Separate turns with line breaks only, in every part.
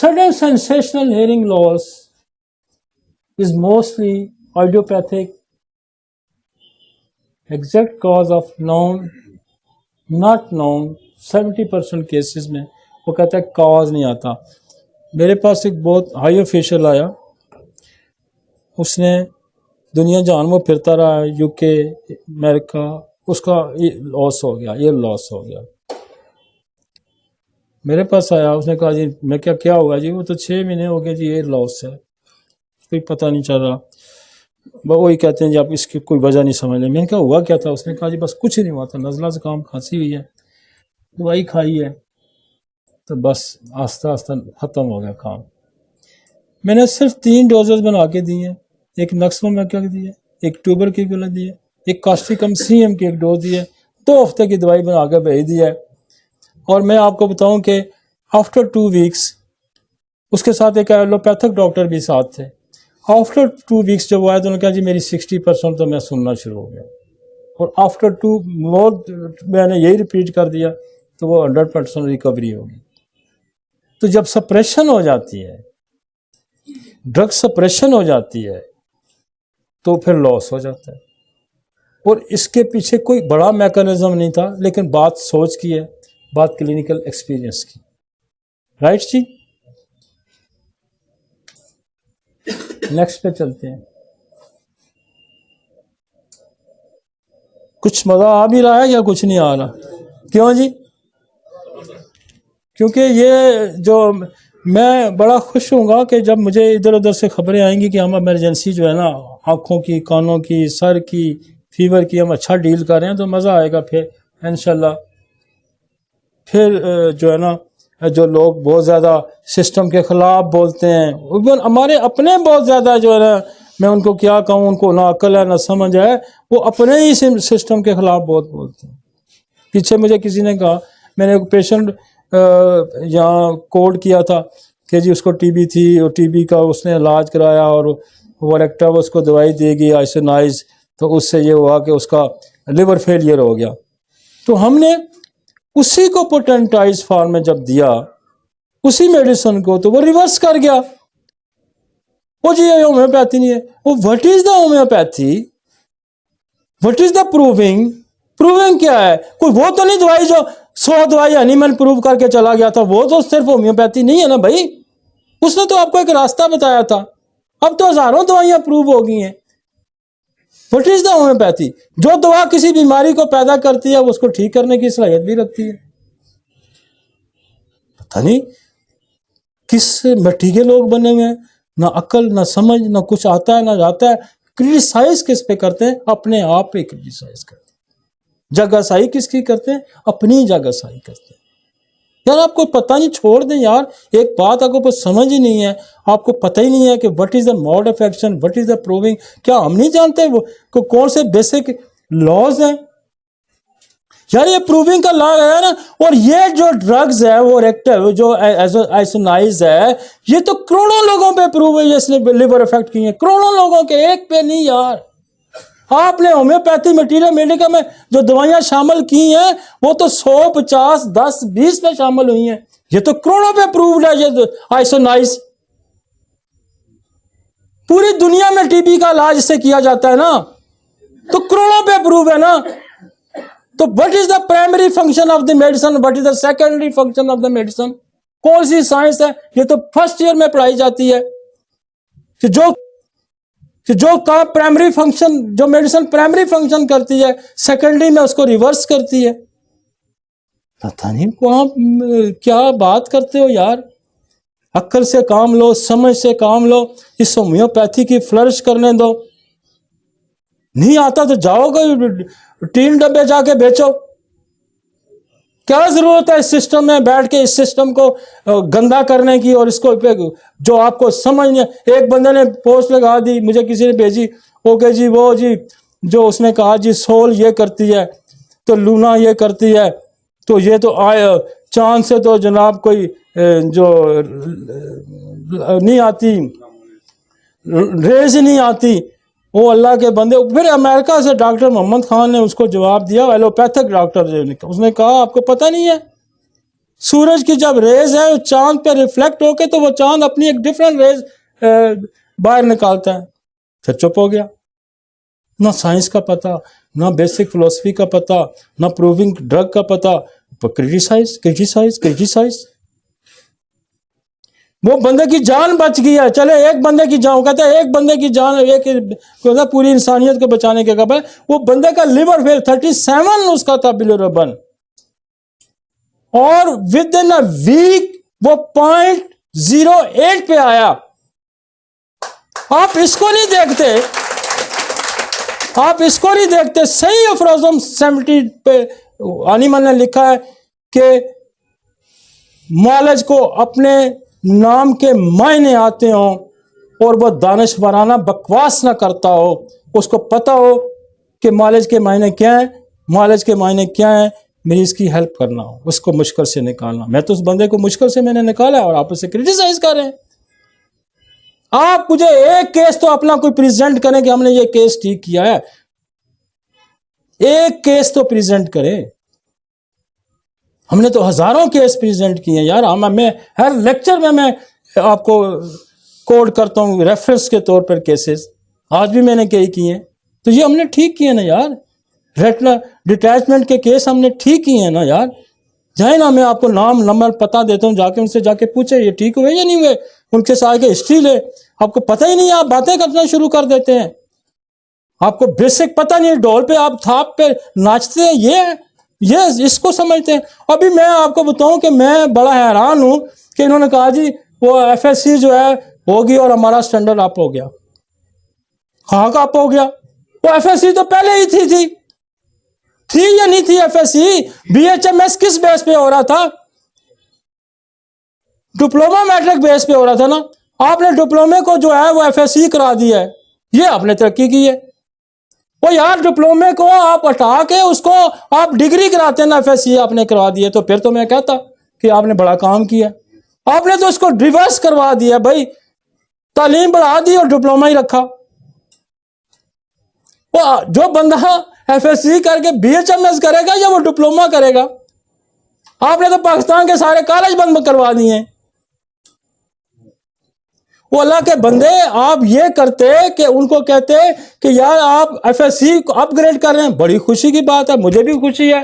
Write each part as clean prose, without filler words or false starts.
Sudden sensational hearing loss is mostly idiopathic. Exact cause of known, not known. 70% cases میں وہ کہتا ہے cause نہیں آتا. میرے پاس ایک بہت ہائی آفیشل آیا, اس نے دنیا جہان میں پھرتا رہا, یو کے, امریکہ, اس کا لاس ہو گیا, ایئر لاس ہو گیا. میرے پاس آیا, اس نے کہا جی میں کیا ہوگا جی, وہ تو 6 مہینے ہو گئے جی ایئر لاس ہے, کوئی پتہ نہیں چل رہا. وہی کہتے ہیں جی آپ اس کی کوئی وجہ نہیں سمجھ لیں. میں نے کہا ہوا کیا تھا؟ اس نے کہا جی بس کچھ نہیں ہوا تھا, نزلہ زکام کھانسی ہوئی ہے, دوائی کھائی ہے, تو بس آہستہ آہستہ ختم ہو گیا کام. میں نے صرف 3 ڈوزز بنا کے دی ہیں, ایک نکسم میں کیا دی ہے, ایک ٹیوبر کی گولی دی ہے, ایک کاسٹیکم CM کی ایک ڈوز دی ہے, 2 ہفتے کی دوائی بنا کے بھیج دی ہے. اور میں آپ کو بتاؤں کہ آفٹر 2 ویکس اس کے ساتھ ایک ایلوپیتھک ڈاکٹر بھی ساتھ تھے. آفٹر 2 ویکس جب وہ آئے تو انہوں نے کہا جی میری 60% تو میں سننا شروع ہو گیا, اور آفٹر 2 مور میں نے یہی ریپیٹ کر دیا تو وہ 100% ریکوری ہوگی. تو جب سپریشن ہو جاتی ہے, ڈرگ سپریشن ہو جاتی ہے, تو پھر لاس ہو جاتا ہے. اور اس کے پیچھے کوئی بڑا میکانزم نہیں تھا, لیکن بات سوچ کی ہے, بات کلینکل ایکسپیرینس کی. رائٹ جی, نیکسٹ پہ چلتے ہیں. کچھ مزہ آ بھی رہا ہے یا کچھ نہیں آ رہا؟ کیوں جی؟ کیونکہ یہ جو میں بڑا خوش ہوں گا کہ جب مجھے ادھر ادھر سے خبریں آئیں گی کہ ہم ایمرجنسی جو ہے نا, آنکھوں کی, کانوں کی, سر کی, فیور کی ہم اچھا ڈیل کر رہے ہیں, تو مزہ آئے گا پھر انشاءاللہ. پھر جو ہے نا, جو لوگ بہت زیادہ سسٹم کے خلاف بولتے ہیں, ہمارے اپنے بہت زیادہ جو ہے نا, میں ان کو کیا کہوں, ان کو نہ عقل ہے نہ سمجھ ہے, وہ اپنے ہی سسٹم کے خلاف بہت بولتے ہیں. پیچھے مجھے کسی نے کہا, میں نے ایک پیشنٹ یہاں کوڈ کیا تھا کہ جی اس کو ٹی بی تھی, اور ٹی بی کا اس نے علاج کرایا, اور وہ ریکٹا اس کو دوائی دے گی آئسونائز, تو اس سے یہ ہوا کہ اس کا لیور فیلئر ہو گیا. تو ہم نے اسی کو پوٹنٹائز فارم میں جب دیا, اسی میڈیسن کو, تو وہ ریورس کر گیا. وہ جی یہ ہومیوپیتھی نہیں ہے. وہ what is the homeopathy, what is the proving, proving کیا ہے؟ کوئی وہ تو نہیں دوائی جو 100 دوائی اینیمل پروو کر کے چلا گیا تھا, وہ تو صرف ہومیوپیتھی نہیں ہے نا بھائی. اس نے تو آپ کو ایک راستہ بتایا تھا, اب تو ہزاروں دوائیاں پروو ہو گئی ہیں. What is the homeopathy? جو دوا کسی بیماری کو پیدا کرتی ہے, وہ اس کو ٹھیک کرنے کی صلاحیت بھی رکھتی ہے. پتہ نہیں کس مٹی کے لوگ بنے ہوئے ہیں, نہ عقل نہ سمجھ, نہ کچھ آتا ہے نہ جاتا ہے. کرٹیسائز کس پہ کرتے ہیں؟ اپنے آپ پہ کرٹیسائز کرتے ہیں. جگہ سائی کس کی کرتے ہیں؟ اپنی جگہ سائی کرتے ہیں. یار آپ کو پتہ نہیں, چھوڑ دیں یار, ایک بات آپ کو سمجھ ہی نہیں ہے, آپ کو پتہ ہی نہیں ہے کہ what is the mode of action, what is the proving. کیا ہم نہیں جانتے وہ کون سے بیسک لاز ہیں؟ یار یہ پروونگ کا لا ہے نا. اور یہ جو ڈرگز ہے, وہ ریکٹر جو آئسونائز ہے, یہ تو کروڑوں لوگوں پہ پروو ہے, اس نے لیور افیکٹ کی ہیں, کروڑوں لوگوں کے, ایک پہ نہیں یار. آپ نے ہومیوپیتھی میٹیریل میڈیکا میں جو دوائیاں شامل کی ہیں, وہ تو 100, 50, 10, 20 میں شامل ہوئی ہیں. یہ تو کروڑوں پہ پرووڈ ہے یہ آئسونائز. پوری دنیا میں ٹی بی کا علاج اس سے کیا جاتا ہے نا, تو کروڑوں پہ پروو ہے نا. تو what is the primary function of the medicine, what is the secondary function of the medicine? کون سی سائنس ہے؟ یہ تو فرسٹ ایئر میں پڑھائی جاتی ہے کہ جو کام پرائمری فنکشن, جو میڈیسن پرائمری فنکشن کرتی ہے, سیکنڈری میں اس کو ریورس کرتی ہے. پتہ نہیں کہاں کیا بات کرتے ہو یار. عقل سے کام لو, سمجھ سے کام لو, اس ہومیوپیتھی کی فلرش کرنے دو. نہیں آتا تو جاؤ گے 3 ڈبے جا کے بیچو. کیا ضرورت ہے اس سسٹم میں بیٹھ کے اس سسٹم کو گندا کرنے کی, اور اس کو جو آپ کو سمجھ نہیں. ایک بندے نے پوسٹ لگا دی, مجھے کسی نے بھیجی, اوکے جی وہ جی جو اس نے کہا جی سول یہ کرتی ہے, تو لونا یہ کرتی ہے, تو یہ تو چاند سے تو جناب کوئی جو نہیں آتی, ریز نہیں آتی. وہ اللہ کے بندے. پھر امریکہ سے ڈاکٹر محمد خان نے اس کو جواب دیا, ایلوپیتھک ڈاکٹر, اس نے کہا آپ کو پتہ نہیں ہے سورج کی جب ریز ہے چاند پہ ریفلیکٹ ہو کے تو وہ چاند اپنی ایک ڈفرینٹ ریز باہر نکالتا ہے. پھر چپ ہو گیا. نہ سائنس کا پتہ، نہ بیسک فلسفی کا پتہ، نہ پروونگ ڈرگ کا پتہ. کرٹیسائز. وہ بندے کی جان بچ گئی ہے. چلے ایک بندے کی جان، وہ کہتے ہیں ایک بندے کی جان ایک پوری انسانیت کو بچانے کے قابل. وہ بندے کا لیور فیل 37 اس کا تھا بلیروبن، اور ود ان اے ویک وہ 0.08 پہ آیا. آپ اس کو نہیں دیکھتے، آپ اس کو نہیں دیکھتے. صحیح افروزم 70 پہ انیمل نے لکھا ہے کہ معالج کو اپنے نام کے معنی آتے ہوں اور وہ دانشورانہ بکواس نہ کرتا ہو، اس کو پتہ ہو کہ معالج کے معنی کیا ہیں، معالج کے معنی کیا ہیں. مریض کی ہیلپ کرنا ہو، اس کو مشکل سے نکالنا. میں تو اس بندے کو مشکل سے میں نے نکالا اور آپ اسے کرٹیسائز کر رہے ہیں. آپ مجھے ایک کیس تو اپنا کوئی پریزنٹ کریں کہ ہم نے یہ کیس ٹھیک کیا ہے. ایک کیس تو پریزنٹ کریں. ہم نے تو ہزاروں کیس پریزنٹ کیے ہیں یار. میں ہر لیکچر میں آپ کو کوڈ کرتا ہوں ریفرنس کے طور پر کیسز. آج بھی میں نے کئی کیے ہیں. تو یہ ہم نے ٹھیک کیے نا یار. ریٹنا ڈیٹیچمنٹ کے کیس ہم نے ٹھیک کیے ہیں نا یار. جائیں نا، میں آپ کو نام نمبر پتہ دیتا ہوں، جا کے ان سے جا کے پوچھے یہ ٹھیک ہوئے یا نہیں ہوئے. ان کے ساتھ ہسٹری لے. آپ کو پتہ ہی نہیں، آپ باتیں کرنا شروع کر دیتے ہیں. آپ کو بیسک پتہ نہیں، ڈھول پہ آپ تھاپ پہ ناچتے ہیں. یہ اس کو سمجھتے ہیں. ابھی میں آپ کو بتاؤں کہ میں بڑا حیران ہوں کہ انہوں نے کہا جی وہ FSC جو ہے ہوگی اور ہمارا سٹینڈرڈ اپ ہو گیا. کہاں کا اپ ہو گیا؟ وہ FSC تو پہلے ہی تھی یا نہیں تھی FSC؟ BHMS کس بیس پہ ہو رہا تھا؟ ڈپلوما میٹرک بیس پہ ہو رہا تھا نا. آپ نے ڈپلومے کو جو ہے وہ FSC کرا دیا ہے. یہ آپ نے ترقی کی ہے. وہ یار ڈپلومے کو آپ ہٹا کے اس کو آپ ڈگری کراتے ہیں نا. FSC آپ نے کروا دی ہے تو پھر تو میں کہتا کہ آپ نے بڑا کام کیا. آپ نے تو اس کو ریورس کروا دیا بھائی. تعلیم بڑھا دی اور ڈپلوما ہی رکھا. وہ جو بندہ FSC کر کے BHMS کرے گا یا وہ ڈپلوما کرے گا؟ آپ نے تو پاکستان کے سارے کالج بند کروا دیے ہیں. وہ اللہ کے بندے آپ یہ کرتے کہ ان کو کہتے کہ یار آپ FSC کو اپ گریڈ کر رہے ہیں. بڑی خوشی کی بات ہے، مجھے بھی خوشی ہے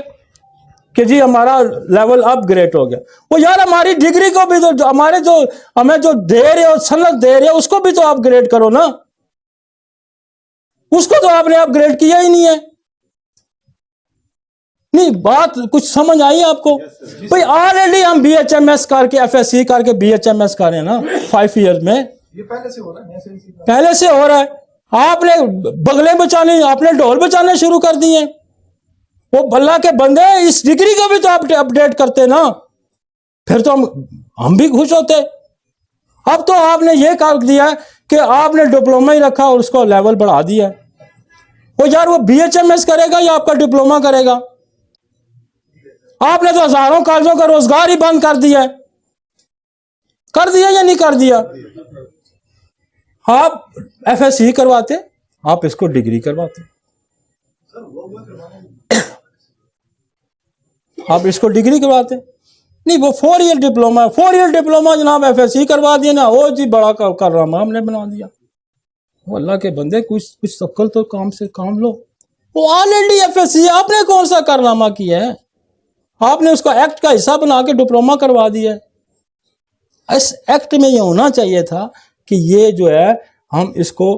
کہ جی ہمارا لیول اپ گریڈ ہو گیا. وہ یار ہماری ڈگری کو بھی تو ہمیں جو دے رہے ہو سند دے رہے ہو اس کو بھی تو اپ گریڈ کرو نا. اس کو تو آپ نے اپ گریڈ کیا ہی نہیں ہے. نہیں بات کچھ سمجھ آئی آپ کو؟ بھائی آلریڈی ہم BHMS کر کے FSC کر کے BHMS کر رہے ہیں نا 5 ایئر میں. یہ پہلے سے ہو رہا ہے. آپ نے بغلیں بچانے، آپ نے ڈھول بچانے شروع کر دیے. وہ اللہ کے بندے اس ڈگری کو بھی تو آپ اپڈیٹ کرتے نا، پھر تو ہم بھی خوش ہوتے. اب تو آپ نے یہ کر دیا کہ آپ نے ڈپلوما ہی رکھا اور اس کو لیول بڑھا دیا. وہ یار وہ BHMS کرے گا یا آپ کا ڈپلوما کرے گا؟ آپ نے تو ہزاروں کالجوں کا روزگار ہی بند کر دیا. کر دیا یا نہیں کر دیا؟ آپ FSC کرواتے، آپ اس کو ڈگری کرواتے. آپ اس کو ڈگری کرواتے نہیں. وہ 4 ایئر ڈپلوما، 4 ایئر ڈپلوما جناب FSC کروا دیا نا. وہ جی بڑا کارنامہ ہم نے بنا دیا. وہ اللہ کے بندے کچھ عقل تو کام سے کام لو. وہ آلریڈی FSC، آپ نے کون سا کارنامہ کیا ہے؟ آپ نے اس کا ایکٹ کا حصہ بنا کے ڈپلوما کروا دیا. اس ایکٹ میں یہ ہونا چاہیے تھا کہ یہ جو ہے ہم اس کو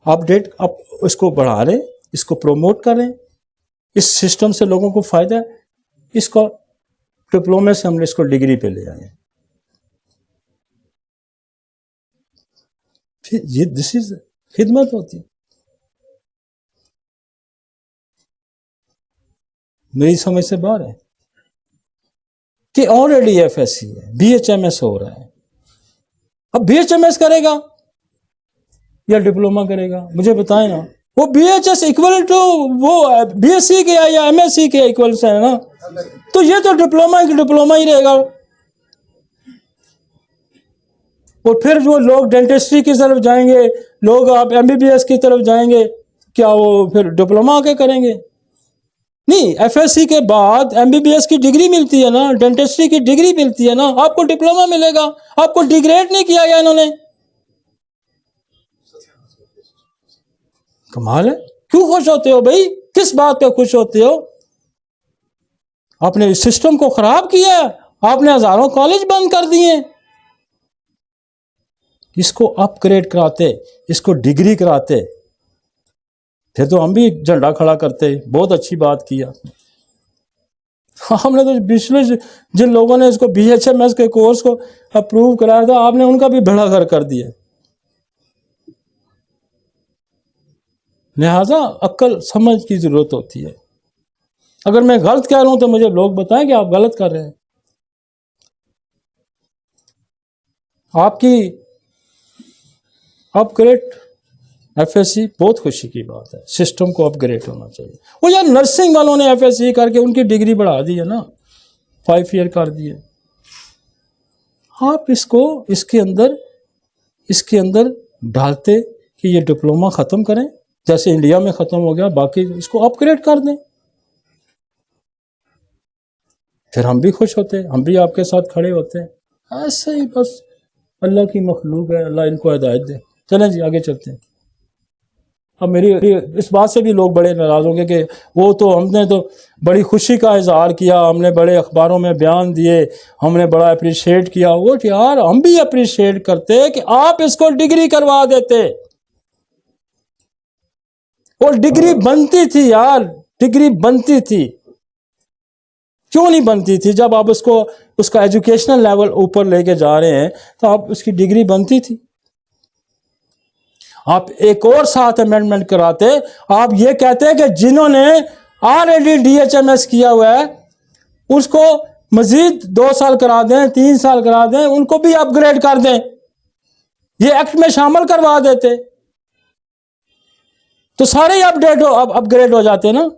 اپڈیٹ اس کو بڑھا رہے، اس کو پروموٹ کر رہے ہیں. اس سسٹم سے لوگوں کو فائدہ ہے. اس کو ڈپلومے سے ہم نے اس کو ڈگری پہ لے آئے. یہ دس از خدمت ہوتی. میری سمجھ سے باہر ہے کہ آلریڈی FSC ہے، BHMS ہو رہا ہے. اب BHMS کرے گا یا ڈپلوما کرے گا؟ مجھے بتائیں نا. وہ BHS اکول ٹو وہ BSc کے یا MSc کے اکول سے ہے نا. تو یہ تو ڈپلوما ہی رہے گا. اور پھر جو لوگ ڈینٹسٹری کی طرف جائیں گے، لوگ آپ MBBS کی طرف جائیں گے، کیا وہ پھر ڈپلوما آ کے کریں گے؟ نہیں ایف ایس سی کے بعد ایم بی بی ایس کی ڈگری ملتی ہے نا, ڈینٹسٹری کی ڈگری ملتی ہے نا, آپ کو ڈپلوما ملے گا, آپ کو ڈیگریڈ نہیں کیا گیا انہوں نے. کمال ہے. کیوں خوش ہوتے ہو بھائی, کس بات پہ خوش ہوتے ہو؟ آپ نے اس سسٹم کو خراب کیا ہے, آپ نے ہزاروں کالج بند کر دیے. اس کو اپ گریڈ کراتے, اس کو ڈگری کراتے, پھر تو ہم بھی جھنڈا کھڑا کرتے. بہت اچھی بات کی آپ نے. ہم نے تو پچھلے جن لوگوں نے اس کو بی ایچ ایم ایس کے کورس کو اپروو کرایا تھا, آپ نے ان کا بھی بھڑا گھر کر دیا. لہذا عقل سمجھ کی ضرورت ہوتی ہے. اگر میں غلط کہہ رہا ہوں تو مجھے لوگ بتائیں کہ آپ غلط کر رہے ہیں. آپ کی اپ گریڈ ایف ایس سی بہت خوشی کی بات ہے. سسٹم کو اپ گریڈ ہونا چاہیے. وہ یار نرسنگ والوں نے ایف ایس سی کر کے ان کی ڈگری بڑھا دی ہے نا, 5 ایئر کر دی ہے. آپ اس کو اس کے اندر ڈالتے کہ یہ ڈپلوما ختم کریں, جیسے انڈیا میں ختم ہو گیا, باقی اس کو اپ گریڈ کر دیں. پھر ہم بھی خوش ہوتے, ہم بھی آپ کے ساتھ کھڑے ہوتے ہیں. ایسے ہی بس اللہ کی مخلوق ہے, اللہ ان کو ہدایت دے. چلیں جی آگے چلتے ہیں. اب میری اس بات سے بھی لوگ بڑے ناراض ہوں گے کہ وہ تو ہم نے تو بڑی خوشی کا اظہار کیا, ہم نے بڑے اخباروں میں بیان دیے, ہم نے بڑا اپریشیٹ کیا. وہ یار ہم بھی اپریشیٹ کرتے کہ آپ اس کو ڈگری کروا دیتے. اور ڈگری بنتی تھی یار, ڈگری بنتی تھی. کیوں نہیں بنتی تھی؟ جب آپ اس کا ایجوکیشنل لیول اوپر لے کے جا رہے ہیں تو آپ اس کی ڈگری بنتی تھی. آپ ایک اور ساتھ امینڈمنٹ کراتے, آپ یہ کہتے ہیں کہ جنہوں نے already D H M S کیا ہوا ہے اس کو مزید 2 سال کرا دیں, 3 سال کرا دیں, ان کو بھی اپ گریڈ کر دیں. یہ ایکٹ میں شامل کروا دیتے تو سارے ہی اپ گریڈ ہو جاتے نا,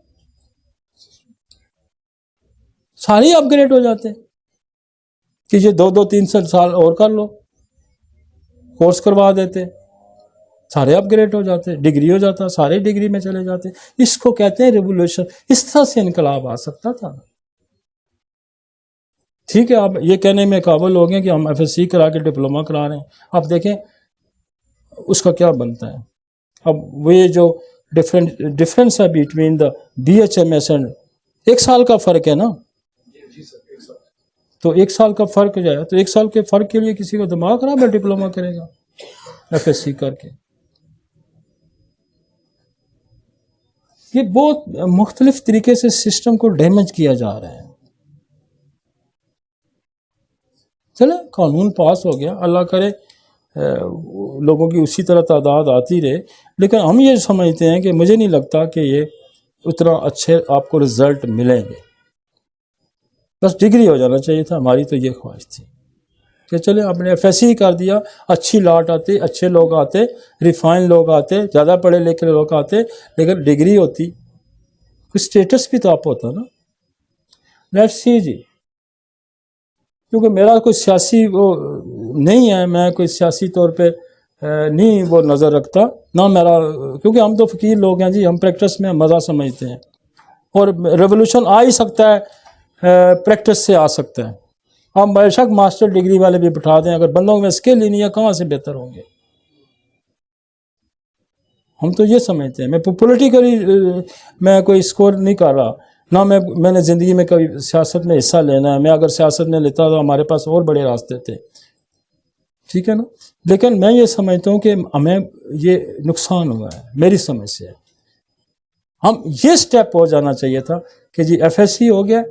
سارے ہی اپ گریڈ ہو جاتے کہ یہ 2-3 سال اور کر لو, کورس کروا دیتے, سارے اپ گریڈ ہو جاتے, ڈگری ہو جاتا, سارے ڈگری میں چلے جاتے. اس کو کہتے ہیں ریولوشن. اس طرح سے انقلاب آ سکتا تھا. ٹھیک ہے, آپ یہ کہنے میں قابل ہو گئے کہ ہم ایف ایس سی کرا کے ڈپلوما کرا رہے ہیں. آپ دیکھیں اس کا کیا بنتا ہے. اب وہ جو ڈفرینس ہے between the B H M S and 1 سال کا فرق ہے نا. تو 1 سال کا فرق جائے تو 1 سال کے فرق کے لیے کسی کا دماغ خراب ہے ڈپلوما کرے گا ایف ایس سی کر کے. یہ بہت مختلف طریقے سے سسٹم کو ڈیمیج کیا جا رہا ہے. چلے قانون پاس ہو گیا, اللہ کرے لوگوں کی اسی طرح تعداد آتی رہے, لیکن ہم یہ سمجھتے ہیں کہ مجھے نہیں لگتا کہ یہ اتنا اچھے آپ کو رزلٹ ملیں گے. بس ڈگری ہو جانا چاہیے تھا. ہماری تو یہ خواہش تھی کہ چلے آپ نے ایف ایس سی کر دیا, اچھی لاٹ آتی, اچھے لوگ آتے, ریفائن لوگ آتے, زیادہ پڑھے لکھے لوگ آتے, لیکن ڈگری ہوتی, کچھ اسٹیٹس بھی تو آپ ہوتا نا. لیٹس سی جی, کیونکہ میرا کوئی سیاسی وہ نہیں ہے, میں کوئی سیاسی طور پہ نہیں وہ نظر رکھتا نہ میرا, کیونکہ ہم تو فقیر لوگ ہیں جی, ہم پریکٹس میں مزہ سمجھتے ہیں. اور ریولوشن آ ہی سکتا ہے, پریکٹس سے آ سکتا ہے. ہم بے شک ماسٹر ڈگری والے بھی بٹھا دیں, اگر بندوں میں اسکل ہی نہیں ہے کہاں سے بہتر ہوں گے. ہم تو یہ سمجھتے ہیں. میں پولیٹیکلی میں کوئی اسکور نہیں کر رہا, نہ میں نے زندگی میں کبھی سیاست میں حصہ لینا ہے. میں اگر سیاست میں لیتا تو ہمارے پاس اور بڑے راستے تھے, ٹھیک ہے نا. لیکن میں یہ سمجھتا ہوں کہ ہمیں یہ نقصان ہوا ہے میری سمجھ سے. ہم یہ سٹیپ ہو جانا چاہیے تھا کہ جی ایف ایس سی ہو گیا,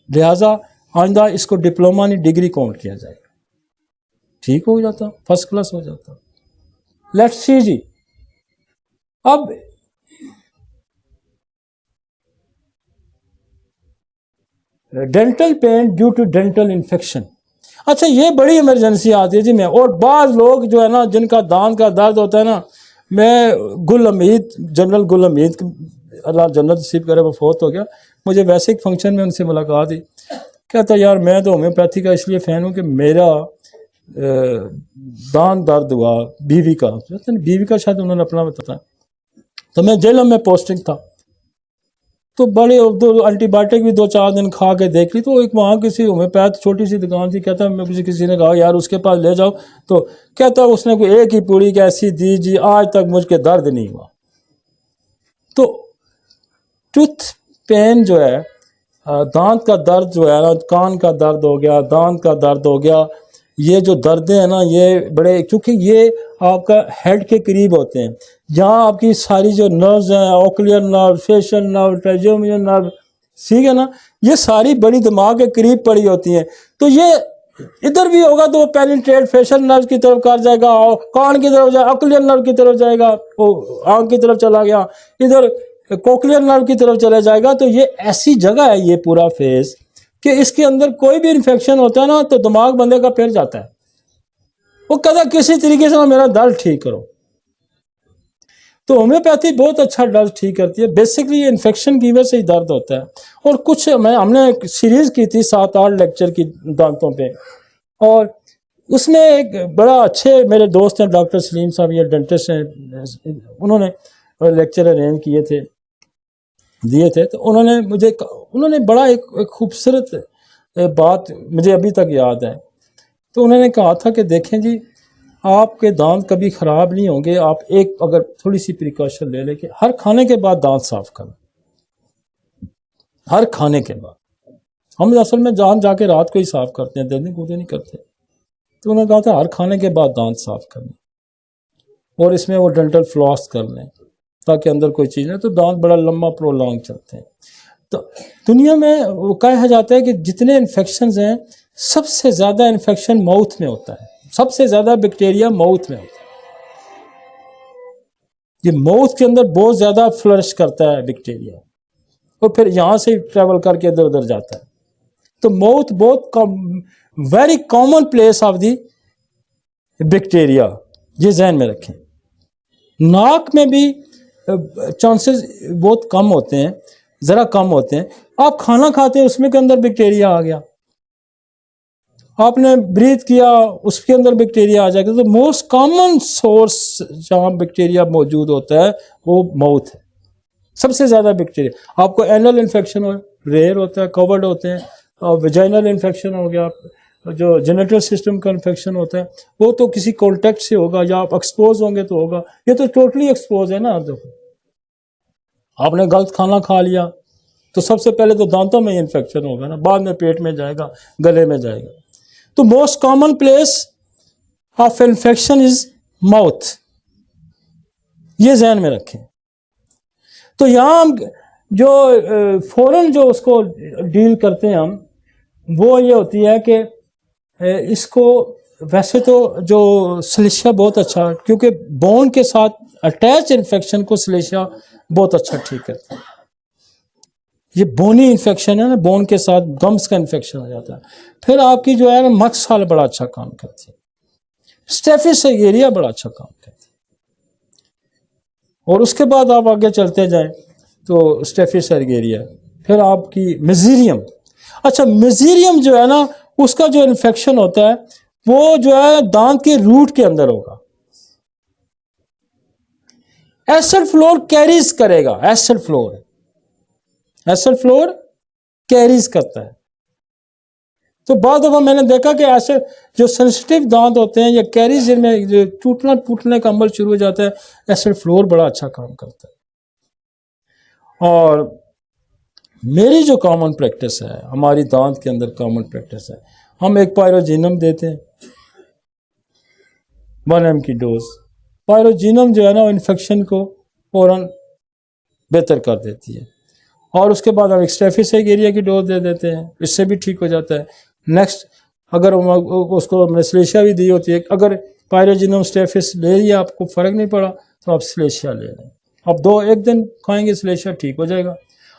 لہٰذا آئندہ اس کو ڈپلوما نہیں ڈگری کاؤنٹ کیا جائے گا. ٹھیک ہو جاتا, فرسٹ کلاس ہو جاتا. لیٹس سی جی. اب dental pain due to dental infection. اچھا یہ بڑی ایمرجنسی آتی ہے جی میں, اور بعض لوگ جو ہے نا جن کا دانت کا درد ہوتا ہے نا, میں جنرل گل امید اللہ جنت نصیب کرے, وہ فوت ہو گیا. مجھے ویسے ایک فنکشن میں ان سے ملاقات ہوئی, کہتا یار میں تو ہومیوپیتھی کا اس لیے فین ہوں کہ میرا دانت درد ہوا بیوی کا شاید انہوں نے اپنا بتایا, تو میں جیل میں پوسٹنگ تھا. تو بڑے دو اینٹی بایوٹک بھی 2-4 دن کھا کے دیکھ لی. تو ایک وہاں کسی ہومیوپیتھ چھوٹی سی دکان تھی, کہتا میں کسی نے کہا یار اس کے پاس لے جاؤ, تو کہتا اس نے کوئی ایک ہی پوڑی کی ایسی دی جی آج تک مجھ کے درد نہیں ہوا. تو ٹوتھ پین جو ہے, دانت کا درد جو ہے نا, کان کا درد ہو گیا, دانت کا درد ہو گیا, یہ جو دردیں ہیں نا یہ بڑے, کیونکہ یہ آپ کا ہیڈ کے قریب ہوتے ہیں, جہاں آپ کی ساری جو نروز ہیں, اوکلیئر نرو, فیشل نرو, ٹریجیمینل نرو, ٹھیک ہے نا, یہ ساری بڑی دماغ کے قریب پڑی ہوتی ہیں. تو یہ ادھر بھی ہوگا تو وہ پینیٹریٹ فیشل نرو کی طرف کر جائے گا, کان کی طرف جائے, اوکلیئر نرو کی طرف جائے گا, وہ آنکھ کی طرف چلا گیا, ادھر کوکلیئر نرو کی طرف چلا جائے گا. تو یہ ایسی جگہ ہے یہ پورا فیس کہ اس کے اندر کوئی بھی انفیکشن ہوتا ہے نا تو دماغ بندے کا پھر جاتا ہے, وہ کہتا کسی طریقے سے میرا درد ٹھیک کرو. تو ہومیوپیتھی بہت اچھا درد ٹھیک کرتی ہے. بیسکلی یہ انفیکشن کی وجہ سے ہی درد ہوتا ہے. اور کچھ ہم نے ایک سیریز کی تھی 7-8 لیکچر کی دانتوں پہ, اور اس میں ایک بڑا اچھے میرے دوست ہیں ڈاکٹر سلیم صاحب, یہ ڈینٹسٹ ہیں, انہوں نے لیکچر ارینج دیے تھے. تو انہوں نے بڑا ایک خوبصورت بات مجھے ابھی تک یاد ہے. تو انہوں نے کہا تھا کہ دیکھیں جی آپ کے دانت کبھی خراب نہیں ہوں گے, آپ ایک اگر تھوڑی سی پریکاشن لے لیں کہ ہر کھانے کے بعد دانت صاف کریں, ہر کھانے کے بعد. ہم اصل میں جا کے رات کو ہی صاف کرتے ہیں, دن کو نہیں کرتے. تو انہوں نے کہا تھا ہر کھانے کے بعد دانت صاف کریں, اور اس میں وہ ڈینٹل فلاس کر لیں تاکہ اندر کوئی چیز نہیں, تو دانت بڑا لمبا پرولونگ چلتے ہیں. تو دنیا میں وہ کہا جاتا ہے کہ جتنے انفیکشنز ہیں سب سے زیادہ انفیکشن ماؤتھ میں ہوتا ہے, سب سے زیادہ بیکٹیریا ماؤتھ میں ہوتا ہے. یہ ماؤتھ کے اندر بہت زیادہ فلرش کرتا ہے بیکٹیریا, اور پھر یہاں سے ٹریول کر کے ادھر ادھر جاتا ہے. تو ماؤتھ بہت very common place of the bacteria, یہ ذہن میں رکھیں. ناک میں بھی چانسز بہت کم ہوتے ہیں, ذرا کم ہوتے ہیں. آپ کھانا کھاتے ہیں اس میں کے اندر بیکٹیریا آ گیا, آپ نے بریتھ کیا اس کے اندر بیکٹیریا آ جائے گا. تو موسٹ کامن سورس جہاں بیکٹیریا موجود ہوتا ہے وہ ماؤتھ ہے, سب سے زیادہ بیکٹیریا. آپ کو اینل انفیکشن ریئر ہوتا ہے, کورڈ ہوتے ہیں, اور ویجائنل انفیکشن ہو گیا, جو جینیٹل سسٹم کا انفیکشن ہوتا ہے وہ تو کسی کانٹیکٹ سے ہوگا, یا آپ ایکسپوز ہوں گے تو ہوگا. یہ تو ٹوٹلی ایکسپوز ہے نا. دیکھو آپ نے غلط کھانا کھا لیا تو سب سے پہلے تو دانتوں میں ہی انفیکشن ہوگا نا, بعد میں پیٹ میں جائے گا, گلے میں جائے گا. تو most common place of infection is mouth, یہ ذہن میں رکھیں. تو یہاں ہم جو فوراً جو اس کو ڈیل کرتے ہیں ہم, وہ یہ ہوتی ہے کہ اس کو ویسے تو جو سلیشیا بہت اچھا, کیونکہ بون کے ساتھ اٹیچ انفیکشن کو سلیشیا بہت اچھا ٹھیک کرتا ہے. یہ بونی انفیکشن ہے نا, بون کے ساتھ گمس کا انفیکشن ہو جاتا ہے. پھر آپ کی جو ہے نا مکسال بڑا اچھا کام کرتی ہے, اسٹیفس ایریا بڑا اچھا کام کرتی ہے. اور اس کے بعد آپ آگے چلتے جائیں تو اسٹیفس ایریا, پھر آپ کی میزیریم. اچھا میزیریم جو ہے نا اس کا جو انفیکشن ہوتا ہے وہ جو ہے دانت کے روٹ کے اندر ہوگا. ایسڈ فلور کیریز کرے گا, ایسڈ فلور کیریز کرتا ہے. تو بعض دفعہ میں نے دیکھا کہ ایسے جو سینسٹیو دانت ہوتے ہیں یا کیریز جن میں جو ٹوٹنے کا عمل شروع ہو جاتا ہے, ایسڈ فلور بڑا اچھا کام کرتا ہے. اور میری جو کامن پریکٹس ہے, ہماری دانت کے اندر کامن پریکٹس ہے, ہم ایک پائروجینم دیتے ہیں 1 mg کی ڈوز. پائروجینم جو ہے نا انفیکشن کو فوراً بہتر کر دیتی ہے. اور اس کے بعد ہم اسٹیفس ایریا کی ڈوز دے دیتے ہیں, اس سے بھی ٹھیک ہو جاتا ہے. نیکسٹ اگر اس کو ہم نے سلیشیا بھی دی ہوتی ہے, اگر پائروجینم اسٹیفس لے لیا آپ کو فرق نہیں پڑا تو آپ سلیشیا لے لیں, آپ 1 دن کھائیں گے سلیشیا ٹھیک ہو جائے گا.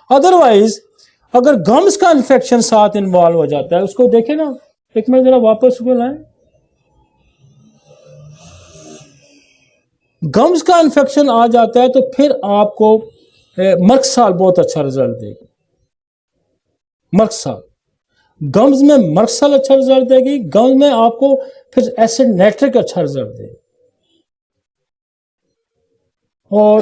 ادروائز اگر گمز کا انفیکشن ساتھ انوالو ہو جاتا ہے, اس کو دیکھیں نا, ایک منٹ ذرا واپس کو لائیں. گمز کا انفیکشن آ جاتا ہے تو پھر آپ کو مرکسال بہت اچھا رزلٹ دے گی. مرکسال گمز میں مرکسل اچھا رزلٹ دے گی, گمز میں آپ کو پھر ایسڈ نیٹرک اچھا رزلٹ دے گی. اور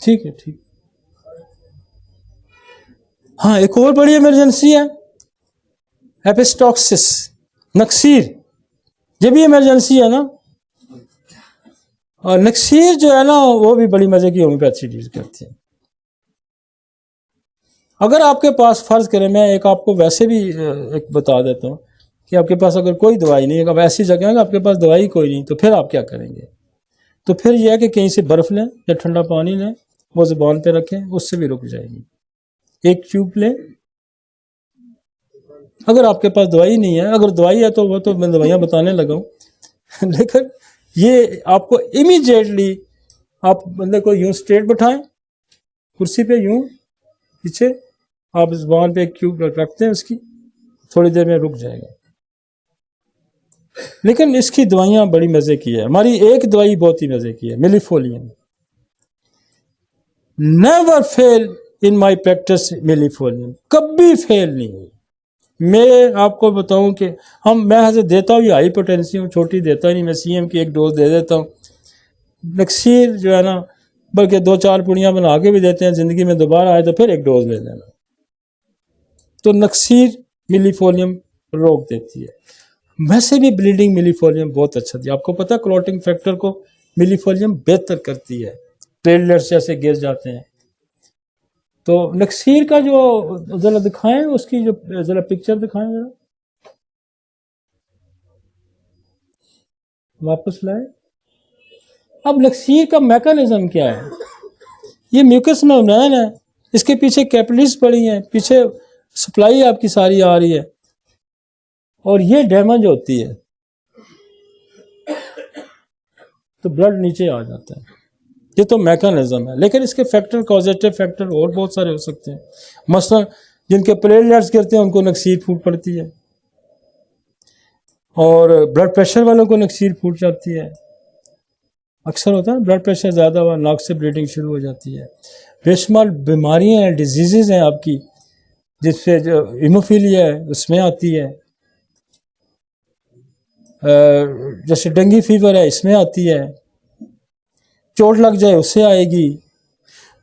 ٹھیک ہے ٹھیک. ہاں ایک اور بڑی ایمرجنسی ہے ایپسٹاکسس، نکسیر. یہ بھی ایمرجنسی ہے نا. اور نکسیر جو ہے نا وہ بھی بڑی مزے کی ہومیوپیتھی ڈیل کرتی ہے. اگر آپ کے پاس فرض کریں، میں ایک آپ کو ویسے بھی ایک بتا دیتا ہوں کہ آپ کے پاس اگر کوئی دوائی نہیں ہے، اب ایسی جگہ ہے کہ آپ کے پاس دوائی کوئی نہیں، تو پھر آپ کیا کریں گے؟ تو پھر یہ ہے کہ کہیں سے برف لیں یا ٹھنڈا پانی لیں، وہ زبان پہ رکھیں، اس سے بھی رک جائے گی. ایک ٹیوب لیں. اگر آپ کے پاس دوائی نہیں ہے، اگر دوائی ہے تو وہ تو میں دوائیاں بتانے لگا ہوں لیکن یہ آپ کو امیڈیٹلی، آپ بندے کو یوں اسٹریٹ بٹھائیں کرسی پہ، یوں پیچھے آپ زبان پہ ایک ٹیوب رکھتے ہیں، اس کی تھوڑی دیر میں رک جائے گا. لیکن اس کی دوائیاں بڑی مزے کی ہے. ہماری ایک دوائی بہت ہی مزے کی ہے، ملی فولیم. نیور فیل ان مائی پریکٹس ملی فولیم، کبھی فیل نہیں ہوئی. میں آپ کو بتاؤں کہ میں حضرت دیتا ہوں، یہ ہائی پوٹینسی ہوں، چھوٹی دیتا ہی نہیں، میں سی ایم کی ایک ڈوز دے دیتا ہوں. نکسیر جو ہے نا، بلکہ 2-4 پڑیاں بنا کے بھی دیتے ہیں، زندگی میں دوبارہ آئے تو پھر ایک ڈوز لے لینا. تو نکسیر ملی فولیم روک دیتی ہے. ویسے بھی بلیڈنگ ملی فولیم بہت اچھا تھی. آپ کو پتہ کلوٹنگ فیکٹر کو ملی فولیم بہتر کرتی ہے، پلیٹلیٹس جیسے گر جاتے ہیں. تو نکسیر کا جو ذرا دکھائیں، اس کی جو ذرا پکچر دکھائیں، ذرا واپس لائیں. اب نکسیر کا میکانزم کیا ہے؟ یہ میوکس ممبرین ہے، اس کے پیچھے کیپلریز پڑی ہیں، پیچھے سپلائی آپ کی ساری آ رہی ہے، اور یہ ڈیمیج ہوتی ہے تو بلڈ نیچے آ جاتا ہے. یہ تو میکانزم ہے، لیکن اس کے فیکٹر، کازیٹیو فیکٹر اور بہت سارے ہو سکتے ہیں. مثلا جن کے پلیٹلیٹس گرتے ہیں ان کو نکسیر پھوٹ پڑتی ہے، اور بلڈ پریشر والوں کو نکسیر پھوٹ جاتی ہے. اکثر ہوتا ہے بلڈ پریشر زیادہ ہوا، ناک سے بلیڈنگ شروع ہو جاتی ہے. بے شمار بیماریاں ہیں، ڈیزیزز ہیں آپ کی، جس سے جو ہیموفیلیا ہے اس میں آتی ہے، جیسے ڈینگی فیور ہے اس میں آتی ہے، چوٹ لگ جائے اس سے آئے گی.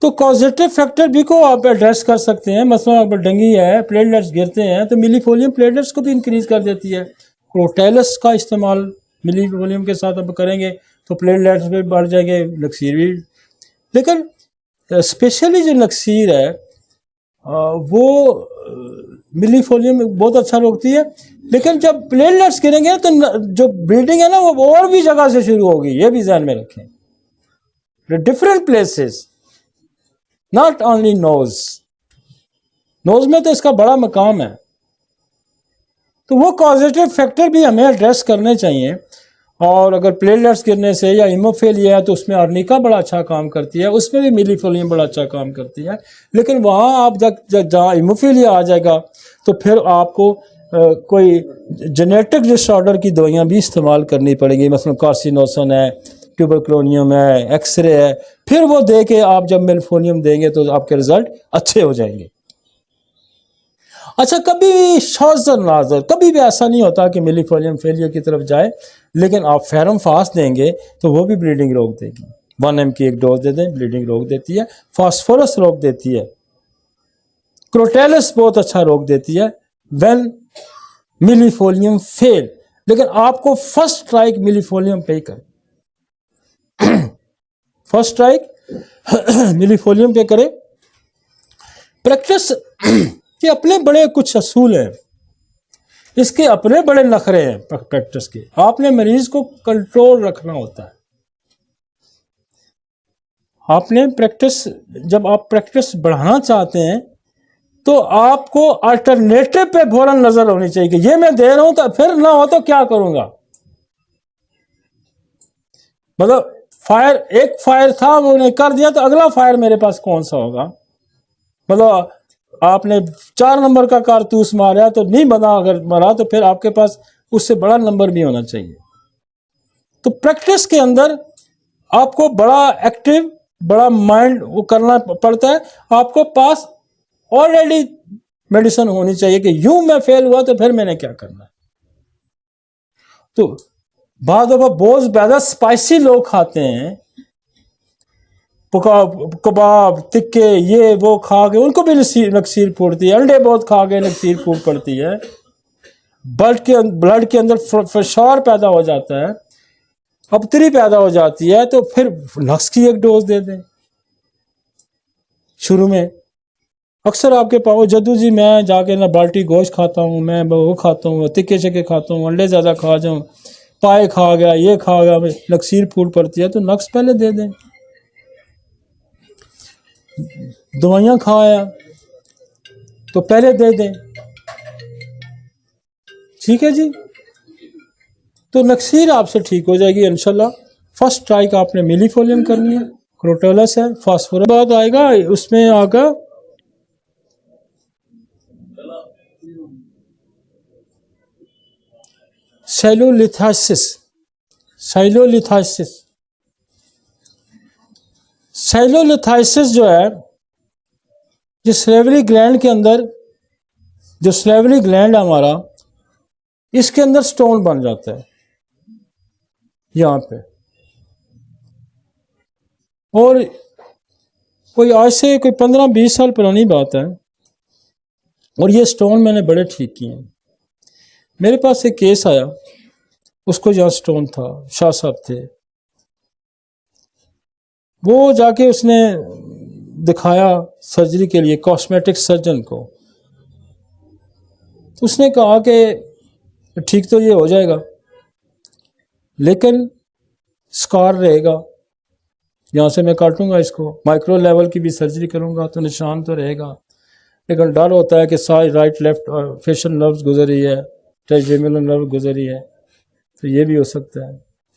تو کازیٹیو فیکٹر بھی کو آپ ایڈریس کر سکتے ہیں. مثلا اگر ڈینگی ہے، پلیٹلیٹس گرتے ہیں تو ملی فولیم پلیٹلیٹس کو بھی انکریز کر دیتی ہے. کروٹیلس کا استعمال ملی فولیم کے ساتھ اب کریں گے تو پلیٹلیٹس بھی بڑھ جائیں گے، نکسیر بھی. لیکن اسپیشلی جو نکسیر ہے وہ ملی فولیم بہت اچھا روکتی ہے. لیکن جب پلیٹلیٹس گریں گے تو جو بلیڈنگ ہے نا وہ اور بھی جگہ سے شروع ہوگی. یہ بھی ذہن میں رکھیں، different places, not only knows میں تو اس کا بڑا مقام ہے. تو وہ کازیٹیو فیکٹر بھی ہمیں ایڈریس کرنے چاہیے. اور اگر پلیٹلیٹس گرنے سے یا ہیموفیلیا ہے تو اس میں آرنیکا بڑا اچھا کام کرتی ہے، اس میں بھی ملی فولیم بڑا اچھا کام کرتی ہے. لیکن وہاں آپ جہاں ہیموفیلیا آ جائے گا تو پھر آپ کو کوئی جینیٹک ڈس آرڈر کی دوائیاں بھی استعمال کرنی پڑیں گی. مثلا کارسینوسن ہے، ٹیوبرکلونیم ہے، ایکس رے ہے. پھر وہ دے کے آپ جب میلفولیم دیں گے تو آپ کے رزلٹ اچھے ہو جائیں گے. اچھا، کبھی بھی شوزر نازر کبھی بھی ایسا نہیں ہوتا کہ ملی فولیم فیلئر کی طرف جائے. لیکن آپ فیرم فاسٹ دیں گے تو وہ بھی بلیڈنگ روک دے گی. 1 mg کی ایک ڈوز دے دیں، بلیڈنگ روک دیتی ہے. فاسفورس روک دیتی ہے. کروٹیلس بہت اچھا روک دیتی ہے وین ملی فولیم فیل. لیکن آپ کو فرسٹ اسٹرائک ملی فولیم پہ ہی کریں، فرسٹ اسٹرائک ملی فولیم پہ کریں. پریکٹس کے اپنے بڑے کچھ اصول ہیں، اس کے اپنے بڑے نخرے ہیں. پریکٹس کے آپ نے مریض کو کنٹرول رکھنا ہوتا ہے. آپ نے پریکٹس، جب آپ پریکٹس بڑھانا چاہتے ہیں تو آپ کو الٹرنیٹو پہ فوراً نظر ہونی چاہیے کہ یہ میں دے رہا ہوں تو پھر نہ ہو تو کیا کروں گا. مطلب ایک فائر تھا وہ نے کر دیا تو اگلا فائر میرے پاس کون سا ہوگا. مطلب آپ نے 4 نمبر کا کارتوس مارا تو نہیں بنا، اگر مرا تو پھر آپ کے پاس اس سے بڑا نمبر بھی ہونا چاہیے. تو پریکٹس کے اندر آپ کو بڑا ایکٹیو، بڑا مائنڈ وہ کرنا پڑتا ہے. آپ کو پاس آلریڈی میڈیسن ہونی چاہیے کہ یوں میں فیل ہوا تو پھر میں نے کیا کرنا ہے. تو بعض دفعہ بہت زیادہ اسپائسی لوگ کھاتے ہیں، کباب تکے یہ وہ کھا کے ان کو بھی نکسیر پھوڑتی ہے، انڈے بہت کھا کے نکسیر پھوڑ پڑتی ہے، بلڈ کے اندر فشار پیدا ہو جاتا ہے، ابتری پیدا ہو جاتی ہے، تو پھر نقص کی ایک ڈوز دے دیں شروع میں۔ اکثر آپ کے پاؤ جدو جی میں جا کے نہ بالٹی گوشت کھاتا ہوں، میں وہ کھاتا ہوں، تکے چکے کھاتا ہوں، انڈے زیادہ کھا جاؤں، پائے کھا گیا، یہ کھا گیا، نکسیر پھوڑ پڑتی ہے، تو نقص پہلے دے دیں۔ دوائیاں کھایا تو پہلے دے دیں، ٹھیک ہے جی، تو نکسیر آپ سے ٹھیک ہو جائے گی انشاءاللہ۔ فرسٹ ٹرائی کا آپ نے میلی فولین کرنی ہے، کروٹولس ہے، فاسفورس بعد آئے گا، اس میں آگا سیلولیتھاسس۔ سیلولیتھاسس جو ہے، جو سلیوری گلینڈ کے اندر، جو سلیوری گلینڈ ہے ہمارا، اس کے اندر سٹون بن جاتا ہے یہاں پہ، اور کوئی آج سے کوئی 15-20 سال پرانی بات ہے، اور یہ سٹون میں نے بڑے ٹھیک کیے ہیں۔ میرے پاس ایک کیس آیا، اس کو جہاں سٹون تھا، شاہ صاحب تھے، وہ جا کے اس نے دکھایا سرجری کے لیے کاسمیٹک سرجن کو، اس نے کہا کہ ٹھیک تو یہ ہو جائے گا لیکن سکار رہے گا، یہاں سے میں کاٹوں گا اس کو، مائکرو لیول کی بھی سرجری کروں گا تو نشان تو رہے گا، لیکن ڈر ہوتا ہے کہ ساری رائٹ لیفٹ فیشل نروز گزری ہے، ٹریجیمینل نرو گزری ہے، تو یہ بھی ہو سکتا ہے۔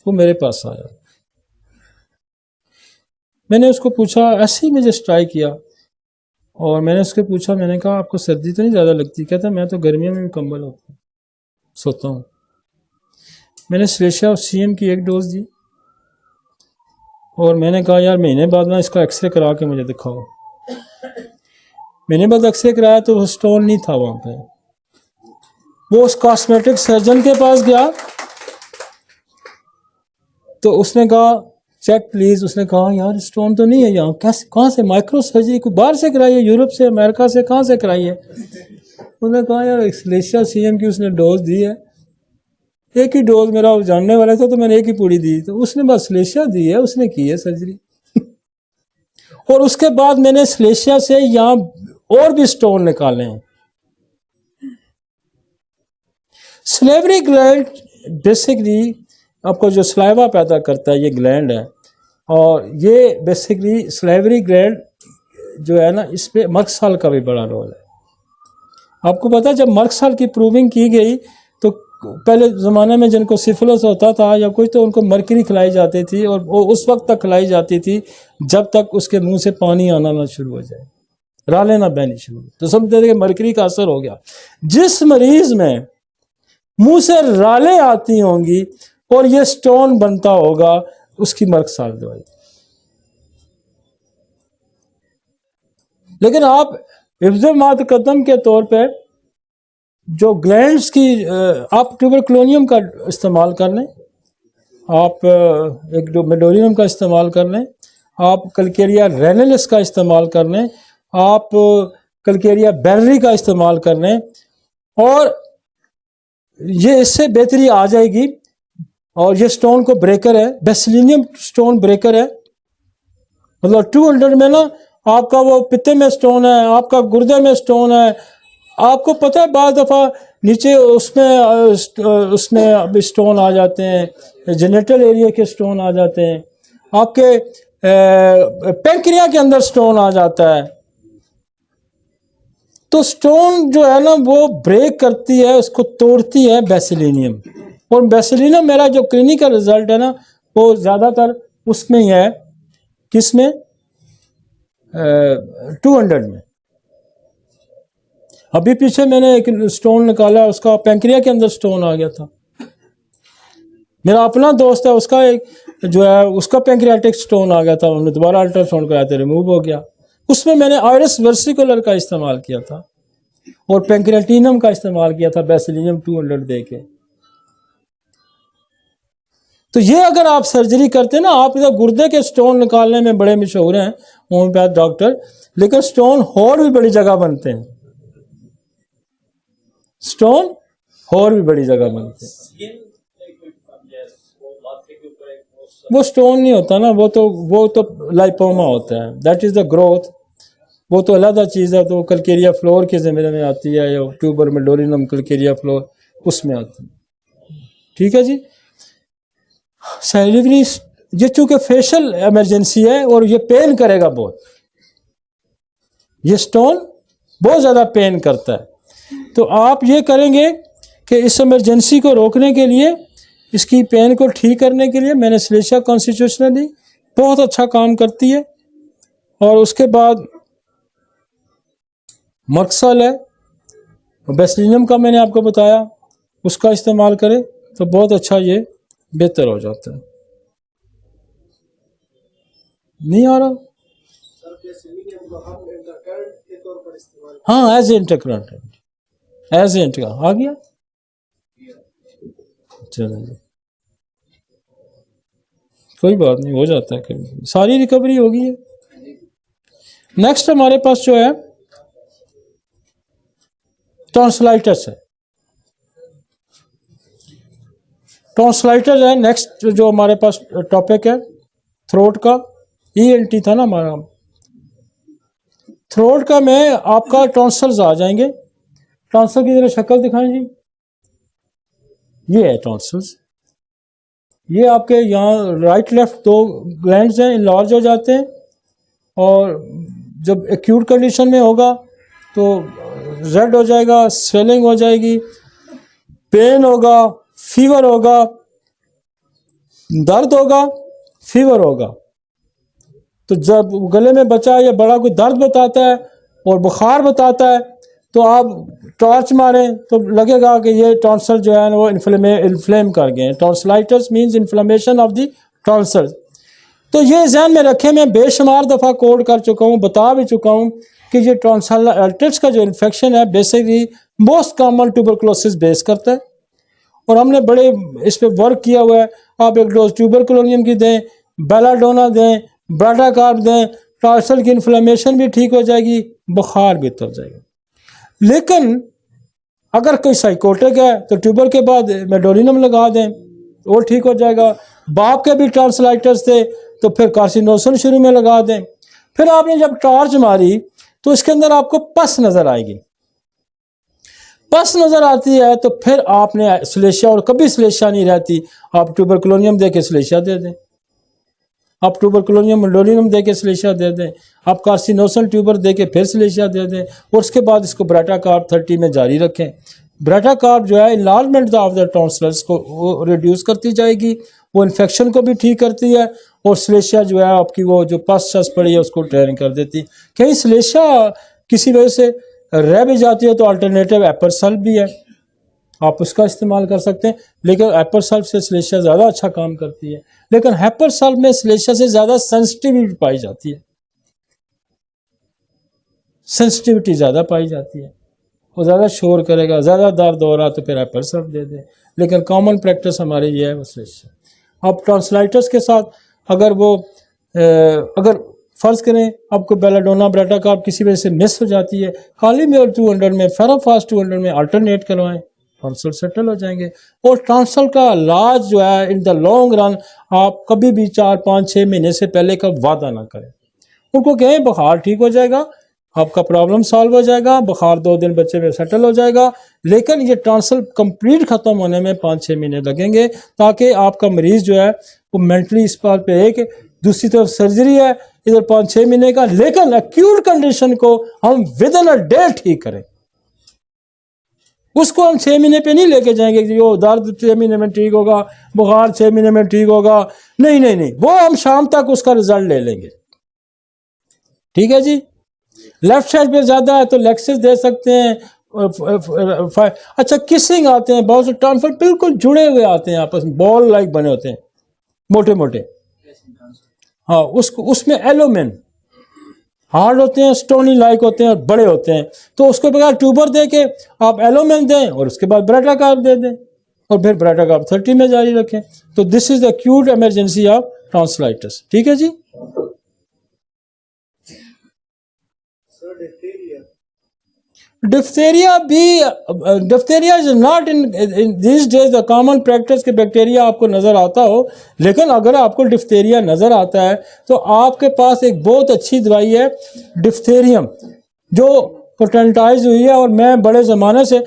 وہ میرے پاس آیا، میں نے اس کو پوچھا، ایسے ہی مجھے اسٹرائی کیا، اور میں نے اس کو پوچھا، میں نے کہا آپ کو سردی تو نہیں زیادہ لگتی؟ کہتا میں تو گرمیوں میں بھی کمبل ہوتا ہوں، سوتا ہوں۔ میں نے سلیشیا اور سی ایم کی ایک ڈوز دی، اور میں نے کہا یار مہینے بعد میں اس کا ایکس رے کرا کے مجھے دکھاؤ۔ مہینے بعد ایکس رے کرایا تو وہ سٹون نہیں تھا وہاں پہ۔ وہ اس کاسمیٹک سرجن کے پاس گیا تو اس نے کہا چیک پلیز، اس نے کہا یار سٹون تو نہیں ہے یہاں، کہاں سے مائکرو سرجری کوئی باہر سے کرائی ہے، یورپ سے، امریکہ سے، کہاں سے کرائی ہے؟ انہوں نے کہا یار سلیشیا سی ایم کی اس نے ڈوز دی ہے، ایک ہی ڈوز، میرا جاننے والے تھے تو میں نے ایک ہی پوڑی دی، تو اس نے بس سلیشیا دی ہے، اس نے کی ہے سرجری۔ اور اس کے بعد میں نے سلیشیا سے یہاں اور بھی سٹون نکالے ہیں۔ سلیوری گلینڈ بیسکلی آپ کو جو سلائیوا پیدا کرتا ہے، یہ گلینڈ ہے، اور یہ بیسکلی سلیوری گلینڈ جو ہے نا، اس پہ مرکسال کا بھی بڑا رول ہے۔ آپ کو پتا جب مرکسال کی پروونگ کی گئی تو پہلے زمانے میں جن کو سفلس ہوتا تھا یا کچھ، تو ان کو مرکری کھلائی جاتی تھی، اور وہ اس وقت تک کھلائی جاتی تھی جب تک اس کے منہ سے پانی آنا نہ شروع ہو جائے، رالیں نہ بہنی شروع ہو، تو سمجھتے تھے کہ مرکری کا اثر ہو گیا۔ جس مریض میں منہ سے رالیں آتی ہوں گی اور یہ سٹون بنتا ہوگا، اس کی مرکسال دوائی۔ لیکن آپ حفظ ما تقدم کے طور پہ جو گلینڈز کی، آپ ٹیوبرکلونیم کا استعمال کر لیں، آپ ایک میڈوریم کا استعمال کر لیں، آپ کلکیریا رینلس کا استعمال کر لیں، آپ کلکیریا بیلری کا استعمال کر لیں، اور یہ اس سے بہتری آ جائے گی۔ اور یہ سٹون کو بریکر ہے، بیسیلینیم سٹون بریکر ہے، مطلب 200 میں نا آپ کا وہ پتے میں سٹون ہے، آپ کا گردے میں سٹون ہے، آپ کو پتہ ہے بعض دفعہ نیچے اس میں اب سٹون آ جاتے ہیں، جینیٹل ایریا کے سٹون آ جاتے ہیں، آپ کے پینکریا کے اندر سٹون آ جاتا ہے۔ تو سٹون جو ہے نا وہ بریک کرتی ہے، اس کو توڑتی ہے بیسیلینیم، اور بیسیلینیم میرا جو کلینیکل رزلٹ ہے نا وہ زیادہ تر اس میں ہی ہے، کس میں؟ 200 میں۔ ابھی پیچھے میں نے ایک سٹون نکالا، اس کا پینکریا کے اندر سٹون آ گیا تھا، میرا اپنا دوست ہے، اس کا ایک جو ہے اس کا پینکریاٹک سٹون آ گیا تھا، انہوں نے دوبارہ الٹرا ساؤنڈ کرایا تھا، ریموو ہو گیا۔ اس میں میں نے آئرس ورسیکولر کا استعمال کیا تھا اور پینکریاٹینم کا استعمال کیا تھا، بیسیلینیم 200 دے کے۔ تو یہ اگر آپ سرجری کرتے ہیں نا، آپ ادھر گردے کے سٹون نکالنے میں بڑے مشہور ہیں ہومیوپیتھ ڈاکٹر، لیکن سٹون ہور بھی بڑی جگہ بنتے ہیں، سٹون ہور بھی بڑی جگہ بنتے ہیں۔ وہ سٹون نہیں ہوتا نا، وہ تو لائپوما ہوتا ہے، دیٹ از دا گروتھ، وہ تو علیحدہ چیز ہے، تو کلکیریا فلور کے زمرے میں آتی ہے، یا ٹیوبر میڈولینم کلکیریا فلور اس میں آتی ہے، ٹھیک ہے جی۔ سیلیوری یہ چونکہ فیشل ایمرجنسی ہے اور یہ پین کرے گا بہت، یہ سٹون بہت زیادہ پین کرتا ہے، تو آپ یہ کریں گے کہ اس ایمرجنسی کو روکنے کے لیے، اس کی پین کو ٹھیک کرنے کے لیے میں نے سلیشیا کانسٹیٹیوشنلی بہت اچھا کام کرتی ہے، اور اس کے بعد مرکسل ہے، بیسلینم کا میں نے آپ کو بتایا، اس کا استعمال کریں تو بہت اچھا یہ بہتر ہو جاتا ہے۔ نہیں آ رہا؟ ہاں، ایز اے انٹرکرنٹ، ایز اے انٹرکرنٹ آ گیا، چلیں جی کوئی بات نہیں، ہو جاتا ہے کبھی، ساری ریکوری ہوگی ہے۔ نیکسٹ ہمارے پاس جو ہے ٹونسلائٹس ہے، ٹونسلائٹس ہے نیکسٹ جو ہمارے پاس ٹاپک ہے، تھروٹ کا، ENT تھا نا ہمارا، تھروٹ کا میں آپ کا ٹونسلز آ جائیں گے۔ ٹونسل کی ذرا شکل دکھائیں جی، یہ ہے ٹونسلز، یہ آپ کے یہاں رائٹ لیفٹ دو گلینڈز ہیں، انلارج ہو جاتے ہیں، اور جب ایکیوٹ کنڈیشن میں ہوگا تو ریڈ ہو جائے گا، سویلنگ ہو جائے گی، پین ہوگا، فیور ہوگا، درد ہوگا، فیور ہوگا۔ تو جب گلے میں بچہ یا بڑا کوئی درد بتاتا ہے اور بخار بتاتا ہے تو آپ ٹارچ ماریں تو لگے گا کہ یہ ٹونسل جو ہے وہ انفلیم کر گئے ہیں۔ Tonsillitis means inflammation of the ٹونسل۔ تو یہ ذہن میں رکھیں، میں بے شمار دفعہ کوڈ کر چکا ہوں، بتا بھی چکا ہوں کہ یہ ٹونسلائٹس کا جو انفیکشن ہے بیسیکلی موسٹ کامن ٹیوبرکلوسس بیس کرتا ہے، اور ہم نے بڑے اس پہ ورک کیا ہوا ہے۔ آپ ایک ڈوز ٹیوبرکلونیم کی دیں، بیلاڈونا دیں، براٹا کارب دیں، ٹونسل کی انفلیمیشن بھی ٹھیک ہو جائے گی، بخار بھی اتر جائے گا۔ لیکن اگر کوئی سائیکوٹک ہے تو ٹیوبر کے بعد میڈولینم لگا دیں، وہ ٹھیک ہو جائے گا۔ باپ کے بھی ٹونسلائٹس تھے تو پھر کارسینوسن شروع میں لگا دیں۔ پھر آپ نے جب ٹارچ ماری تو اس کے اندر آپ کو پس نظر آئے گی، پس نظر آتی ہے تو پھر آپ نے سلیشیا، اور کبھی سلیشیا نہیں رہتی، آپ ٹیوبرکلونیم دے کے سلیشیا دے دیں، آپ ٹیوبرکلونیم میڈولینم دے کے سلیشیا دے دیں، آپ کارسینوسن ٹیوبر دے کے پھر سلیشیا دے دیں، اور اس کے بعد اس کو براٹا کارب 30 میں جاری رکھیں۔ براٹا کارب جو ہے انلارجمنٹ آف دا ٹونسلز کو وہ ریڈیوس کرتی جائے گی، وہ انفیکشن کو بھی ٹھیک کرتی ہے، اور سلیشیا جو ہے آپ کی وہ جو پس چس پڑی ہے اس کو ٹرین کر دیتی۔ کہیں سلیشیا کسی وجہ سے رہ بھی جاتی ہے تو الٹرنیٹیو ایپر سلف بھی ہے، آپ اس کا استعمال کر سکتے ہیں، لیکن ایپر سلف سے سلیشیا زیادہ اچھا کام کرتی ہے، لیکن ہیپر سلف میں سلیشیا سے زیادہ سینسٹیوٹی پائی جاتی ہے، سینسٹیوٹی زیادہ پائی جاتی ہے، وہ زیادہ شور کرے گا، زیادہ درد ہو رہا تو پھر ایپر سلف دے دیں، لیکن کامن پریکٹس ہماری یہ ہے وہ سلیشیا۔ اب ٹونسلائٹس کے ساتھ اگر فرض کریں آپ کو بیلاڈونا براٹا کارب کسی وجہ سے مس ہو جاتی ہے، کالی میول 200 میں، فیرافاس 200 میں الٹرنیٹ کروائیں، ٹونسل سیٹل ہو جائیں گے۔ اور ٹونسل کا علاج جو ہے ان دا لانگ رن آپ کبھی بھی 4 5 6 مہینے سے پہلے کا وعدہ نہ کریں، ان کو کہیں بخار ٹھیک ہو جائے گا، آپ کا پرابلم سالو ہو جائے گا، بخار 2 دن بچے میں سیٹل ہو جائے گا، لیکن یہ ٹونسل کمپلیٹ ختم ہونے میں 5 6 مہینے لگیں گے، تاکہ آپ کا مریض جو ہے وہ مینٹلی اس بات پہ ہے کہ دوسری طرف سرجری ہے ادھر 5 6 مہینے کا، لیکن ایکیوٹ کنڈیشن کو ہم ودن اے ڈے ٹھیک کریں، اس کو ہم 6 مہینے پہ نہیں لے کے جائیں گے کہ وہ درد 6 مہینے میں ٹھیک ہوگا، بخار 6 مہینے میں ٹھیک ہوگا، نہیں، وہ ہم شام تک اس کا رزلٹ لے لیں گے، ٹھیک ہے جی۔ لیفٹ سائڈ پہ زیادہ ہے تو لیکسس دے سکتے ہیں۔ اچھا کسنگ آتے ہیں، بہت سے ٹونسل بالکل جڑے ہوئے آتے ہیں آپس میں، بال لائک بنے ہوتے ہیں، موٹے موٹے، ہاں اس میں ایلومین ہارڈ ہوتے ہیں، سٹونی لائک ہوتے ہیں اور بڑے ہوتے ہیں، تو اس کے بغیر ٹیوبر دے کے آپ ایلومین دیں اور اس کے بعد براٹا کارب دے دیں، اور پھر براٹاگراف 30 میں جاری رکھیں. تو this is the acute emergency of tonsillitis. ٹھیک ہے جی. Diphtheria is not in these days the common practice کہ بیکٹیریا آپ کو نظر آتا ہو، لیکن اگر آپ کو ڈفتیریا نظر آتا ہے تو آپ کے پاس ایک بہت اچھی دوائی ہے ڈفتیریم جو پیٹنٹائز ہوئی ہے. اور میں بڑے زمانے سے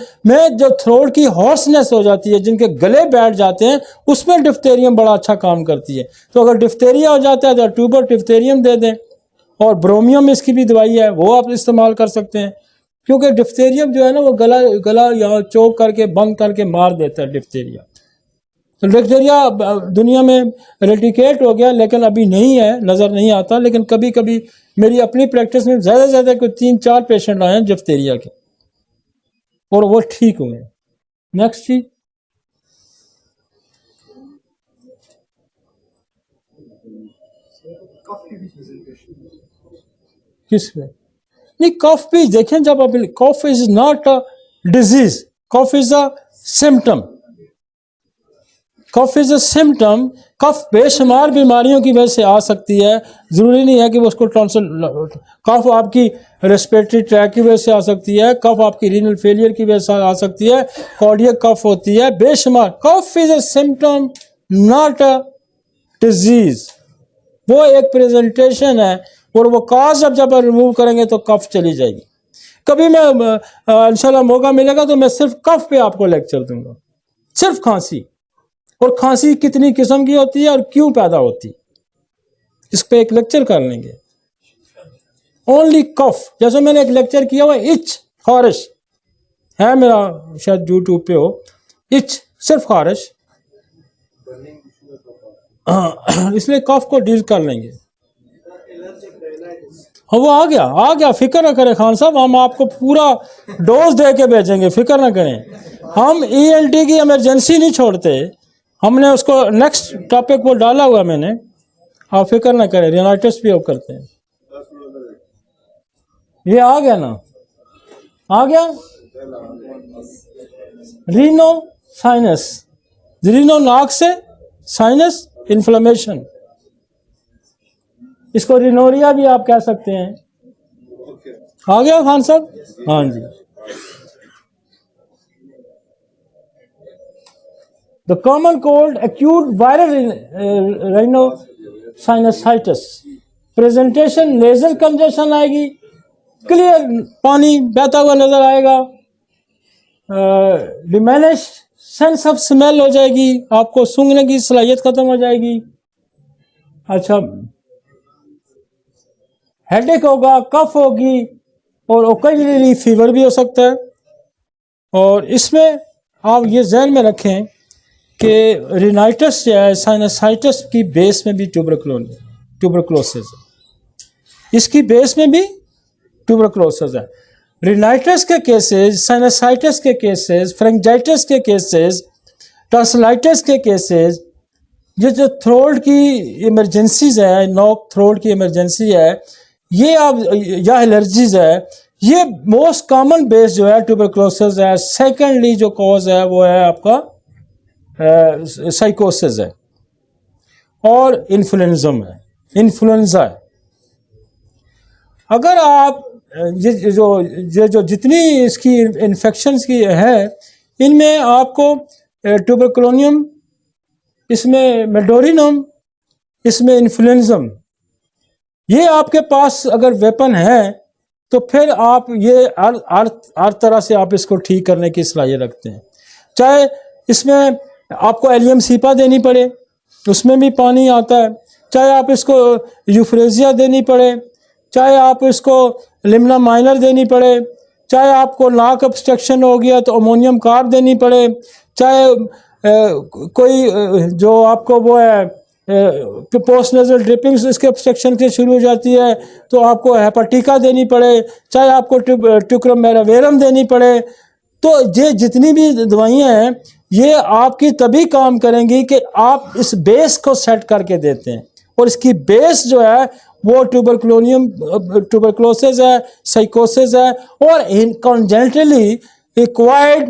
جو تھروٹ کی ہارسنس ہو جاتی ہے، جن کے گلے بیٹھ جاتے ہیں، اس میں ڈفتیریم بڑا اچھا کام کرتی ہے. تو اگر ڈفتیریا ہو جاتا ہے تو ٹیوبر ڈفتیریم دے دیں. اور برومیوم اس کی بھی دوائی ہے، وہ آپ استعمال کر سکتے ہیں، کیونکہ ڈفتیریم جو ہے نا وہ گلا یا چوک کر کے بند کر کے مار دیتا ہے ڈفتیریا. تو ڈفتیریا دنیا میں ریٹیکیٹ ہو گیا، لیکن ابھی نہیں ہے، نظر نہیں آتا. لیکن کبھی کبھی میری اپنی پریکٹس میں زیادہ سے زیادہ کوئی 3-4 پیشنٹ آئے ہیں ڈفتیریا کے، اور وہ ٹھیک ہوئے ہیں. نیکسٹ جی. کس میں نہیں، کف بھی دیکھیں، جب آپ cough is not a disease, cough is a symptom. Cough is a symptom. Cough بے شمار بیماریوں کی وجہ سے آ سکتی ہے، ضروری نہیں ہے کہ وہ اس کو کف آپ کی ریسپیریٹری ٹریک کی وجہ سے آ سکتی ہے، کف آپ کی رینل فیلئر کی وجہ سے آ سکتی ہے، کارڈیک کف ہوتی ہے، بے شمار. Cough is a symptom not a disease. وہ ایک پریزنٹیشن ہے، اور وہ کاز جب ریموو کریں گے تو کف چلی جائے گی. کبھی میں انشاءاللہ موقع ملے گا تو میں صرف کف پہ آپ کو لیکچر دوں گا، صرف کھانسی، اور کھانسی کتنی قسم کی ہوتی ہے اور کیوں پیدا ہوتی ہے، اس پہ ایک لیکچر کر لیں گے. اونلی کف. جیسے میں نے ایک لیکچر کیا ہوا اچ، خارش ہے میرا، شاید یوٹیوب پہ ہو. اچ صرف خارش، اس لیے کف کو ڈیل کر لیں گے. وہ آ گیا، فکر نہ کریں خان صاحب، ہم آپ کو پورا ڈوز دے کے بھیجیں گے، فکر نہ کریں. ہم ENT کی ایمرجنسی نہیں چھوڑتے، ہم نے اس کو نیکسٹ ٹاپک کو ڈالا ہوا میں نے، آپ فکر نہ کریں. رینائٹس بھی آپ کرتے ہیں. یہ آ گیا نا، آ گیا. رینو سائنس، رینو ناک سے، سائنس انفلیمیشن، اس کو رینوریا بھی آپ کہہ سکتے ہیں. آ گیا خان صاحب؟ ہاں جی. The common cold acute viral rhinosinusitis. Presentation nasal congestion آئے گی، کلیئر پانی بہتا ہوا نظر آئے گا، ڈیمینش سینس آف اسمیل ہو جائے گی، آپ کو سونگھنے کی صلاحیت ختم ہو جائے گی. اچھا، ہیڈ ایک ہوگا، کف ہوگی، اور اوکیجنلی فیور بھی ہو سکتا ہے. اور اس میں آپ یہ ذہن میں رکھیں کہ رینائٹس جو ہے سائنسائٹس کی بیس میں بھی ٹیوبرکلوسس ہے، اس کی بیس میں بھی ٹیوبرکلوسس ہے. رینائٹس کے کیسز، سائنسائٹس کے کیسز، فرنگائٹس کے کیسز، ٹانسلائٹس کے کیسز، یہ جو تھروٹ کی ایمرجنسیز ہے، نوک تھروٹ کی ایمرجنسی ہے، یہ آپ یا الرجیز ہے، یہ موسٹ کامن بیس جو ہے ٹیوبرکلوسس ہے. سیکنڈلی جو کوز ہے وہ ہے آپ کا سائیکوسس ہے، اور انفلوئنزا ہے. اگر آپ جو جتنی اس کی انفیکشنز کی ہے، ان میں آپ کو ٹیوبرکلونیم، اس میں میڈورینم، اس میں انفلوئنزم، یہ آپ کے پاس اگر ویپن ہے تو پھر آپ یہ ہر طرح سے آپ اس کو ٹھیک کرنے کی صلاحیت رکھتے ہیں. چاہے اس میں آپ کو ایلیم سیپا دینی پڑے، اس میں بھی پانی آتا ہے، چاہے آپ اس کو یوفریزیا دینی پڑے، چاہے آپ اس کو لمنا مائنر دینی پڑے، چاہے آپ کو ناک ابسٹرکشن ہو گیا تو امونیم کارب دینی پڑے، چاہے کوئی جو آپ کو وہ ہے پوسٹ نیزل ڈرپنگز اس کے ابسٹرکشن سے شروع ہو جاتی ہے تو آپ کو ہیپاٹیکا دینی پڑے، چاہے آپ کو ٹیوکرمیراویرم دینی پڑے. تو یہ جتنی بھی دوائیاں ہیں یہ آپ کی تبھی کام کریں گی کہ آپ اس بیس کو سیٹ کر کے دیتے ہیں، اور اس کی بیس جو ہے وہ ٹیوبرکلوسس ہے، سائیکوسس ہے، اور کنجنٹلی ایکوائرڈ